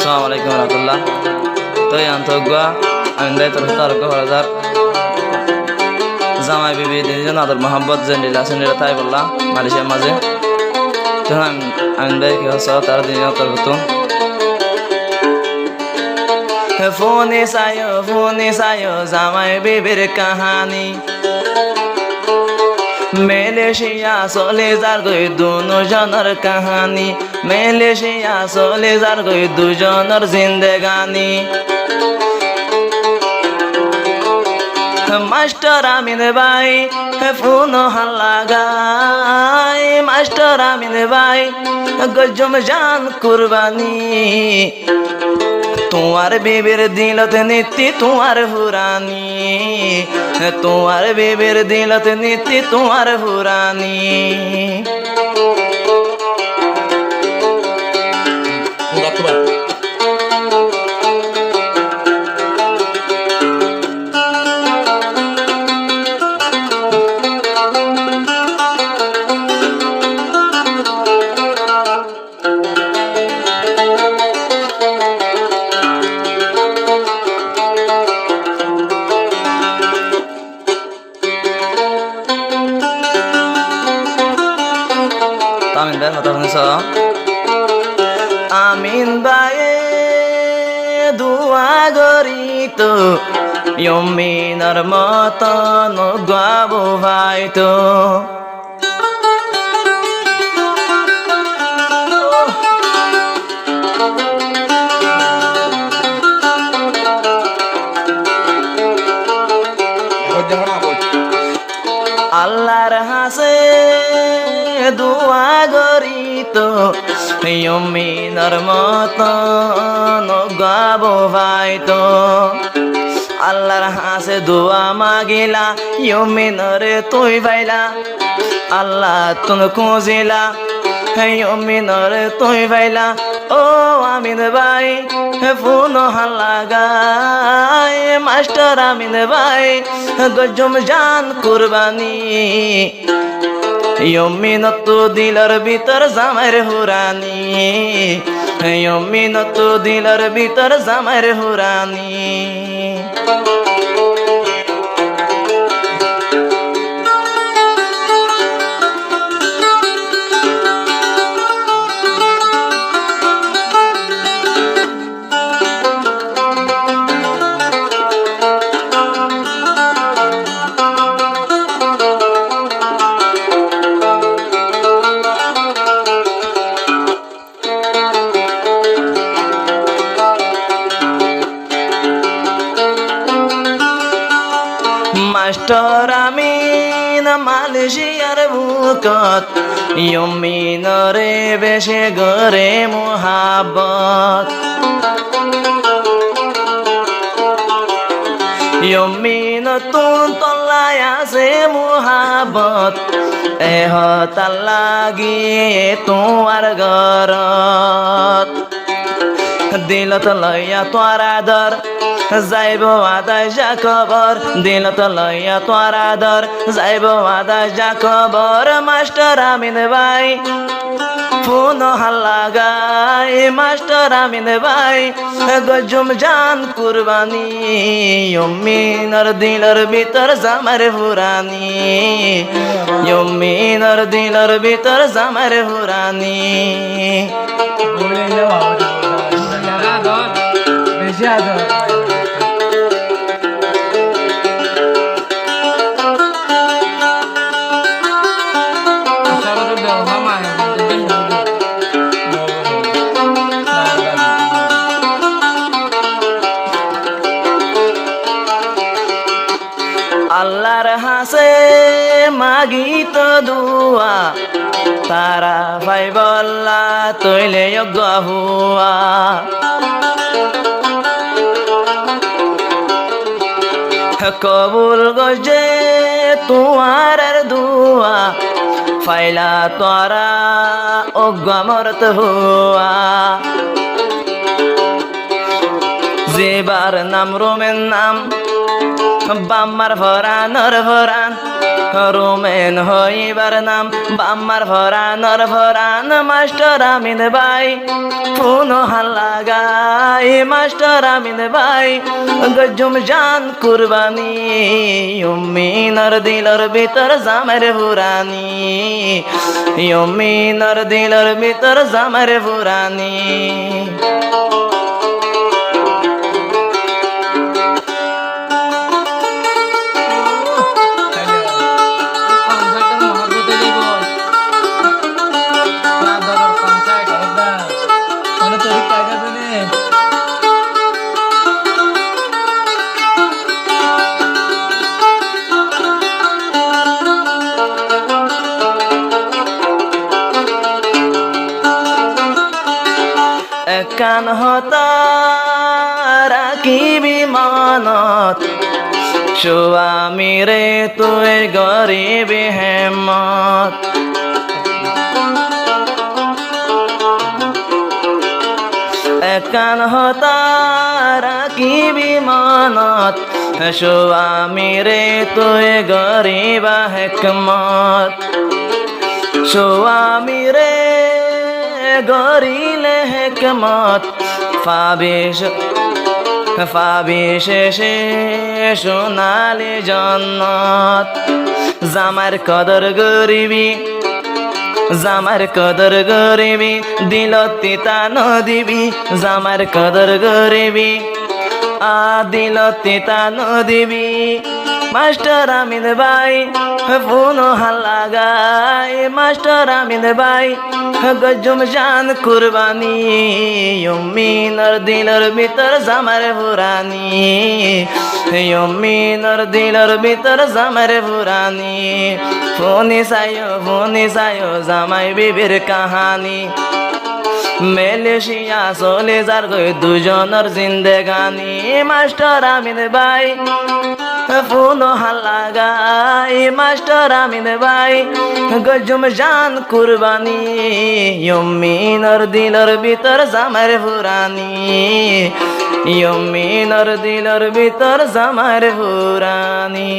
Assalamualaikum warahmatullah. To yang togwa amin dai tar ko haradar. Zamai bibi dinjon adar mohabbat zenila senira tai bolla Malaysia maze. To amin dai ki hosa tar dinjon tar betul. Phone sayo zamai bibir kahani. Malaysia চলে যার গই দুজনের কাহানি Malaysia চলে যার গই দুজনের জিন্দেগানি master আমিন ভাই ফোন হালাগাই মাস্টার আমিন ভাই গজম জান কুরবানি তোমার বেবের দিলত নীতি তোমার হুরানি তোমার বেবের দিলত নীতি তোমার হুরানি Amin ভাই কথা শুনছ আমিন ভাই দুয়া গরি তো ইয়মিনার মতন গাবো ভাই তো আল্লাহর হাসে দুয়া গরি তো ইয়মিনার মতন গাবো ভাই তো আল্লাহর হাসে দোয়া মাগিলা ইয়মিনরে তুই ভাইলা আল্লাহ তুন খুঁজিলা ইয়মিনরে তুই ভাইলা ও আমিন ভাই ফোন হালাগাই মাস্টার আমিন ভাই গজম জান কুরবানি ইয়মিনত দিলর ভিতর জামার হুরানি ইয়মিনত দিলর ভিতর জামার হুরানি মাস্টার আমিন মালয়েশিয়ার বুকত ইয়মিনরে বেশে গরে মোহাব্বত ইয়মিন তুন তল্লায় আছে মোহাব্বত এহতাল লাগিয়ে তোমার গরত দিলত লইয়া তোর আদর যাইব আদায় যা খবর দিলত লইয়া তোর আদর যাইব আদায় যা খবর মাস্টার আমিন ভাই ফোন হালাগাই মাস্টার আমিন ভাই গজম জান কুরবানি ইয়মিনর দিলর ভিতর জামার হুরানি ইয়মিনর দিলর ভিতর জামার হুরানি আল্লাহর হাসে মাগি তো দুয়া তারা ভাই বল্লা তৈলে হুয়া কবুল গজে তোমার দুয়া ফাইলা তোরা অগমরত হুয়া যেবার নাম রোমের নাম বাম্মার ভরানর ভরান রোমেন হইবার নাম বাম্মার ভরানর ভরান মাস্টার আমিন ভাই পুনো হাল্লা গাই মাস্টার আমিন ভাই গজুম জান কুরবানি উম্মিনর দিলর ভিতর জামের হুরানি উম্মিনর দিলর ভিতর জামের হুরানি কান হতা রাখিবি মানত স্বামী রে তুই গরিবি হেমত কান হতা রাখিবি মানত স্বামী রে তুই গরিবা হেকমত স্বামী রে গরিলে হেকমত পাবি শেষে সোনালি জন্নত জামার কদর গরিবি জামার কদর গরিবি দিলত তিতা নদিবি জামার কদর গরিবি দিলত তিতা নদিবি মাস্টার আমিন ভাই পুনো হাল্লা গাই মাস্টার আমিন ভাই গজুম জান কুরবানি উম্মিনর দিলর ভিতর জামার হুরানি উম্মিনর দিলর ভিতর জামার হুরানি ফোনি সায়ো জামাই বিবির কাহানি মালয়েশিয়া চলে যার গই দুজনের জিন্দেগানি মাস্টার আমিন ভাই পুনো হাল্লা গাই মাস্টার আমিন ভাই গজুম জান কুরবানি উম্মিনর দিলর ভিতর জামার হুরানি উম্মিনর দিলর ভিতর জামার হুরানি